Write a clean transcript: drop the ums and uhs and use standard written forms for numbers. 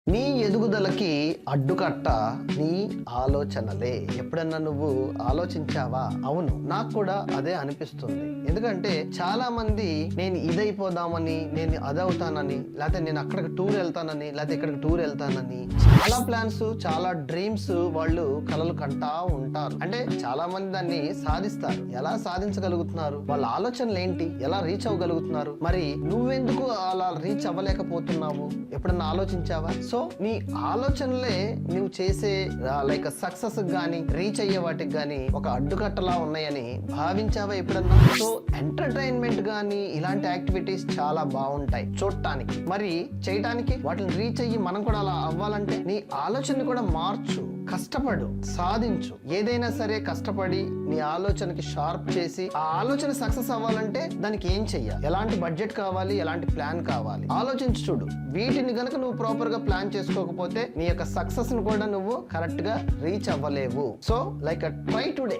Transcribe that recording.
నీ ఎదుగుదలకి అడ్డుకట్ట నీ ఆలోచనలే. ఎప్పుడన్నా నువ్వు ఆలోచించావా? అవును, నాకు కూడా అదే అనిపిస్తుంది. ఎందుకంటే చాలా మంది నేను ఇదైపోదామని, నేను అదవుతానని, లేకపోతే నేను అక్కడికి టూర్ వెళ్తానని, లేకపోతే ఇక్కడికి టూర్ వెళ్తానని చాలా ప్లాన్స్, చాలా డ్రీమ్స్ వాళ్ళు కలలు కంటా ఉంటారు. అంటే చాలా మంది దాన్ని సాధిస్తారు. ఎలా సాధించగలుగుతున్నారు? వాళ్ళ ఆలోచనలు ఏంటి? ఎలా రీచ్ అవ్వగలుగుతున్నారు? మరి నువ్వెందుకు అలా రీచ్ అవ్వలేకపోతున్నావు? ఎప్పుడన్నా ఆలోచించావా? సో నీ ఆలోచనలే నువ్వు చేసే లైక్ సక్సెస్ గానీ, రీచ్ అయ్యే వాటికి గానీ ఒక అడ్డుకట్టలా ఉన్నాయని భావించావా ఎప్పుడన్నా? సో ఎంటర్టైన్మెంట్ గానీ ఇలాంటి యాక్టివిటీస్ చాలా బాగుంటాయి చూడటానికి, మరి చేయటానికి. వాటిని రీచ్ అయ్యి మనం కూడా అలా అవ్వాలంటే నీ ఆలోచన కూడా మార్చు, కష్టపడు, సాధించు. ఏదైనా సరే కష్టపడి నీ ఆలోచనకి షార్ప్ చేసి ఆ ఆలోచన సక్సెస్ అవ్వాలంటే దానికి ఏం చెయ్యాలి, ఎలాంటి బడ్జెట్ కావాలి, ఎలాంటి ప్లాన్ కావాలి, ఆలోచించి చూడు. వీటిని గనక నువ్వు ప్రాపర్ గా ప్లాన్ చేసుకోకపోతే నీ యొక్క సక్సెస్ ను కూడా నువ్వు కరెక్ట్ గా రీచ్ అవ్వలేవు. So like try today.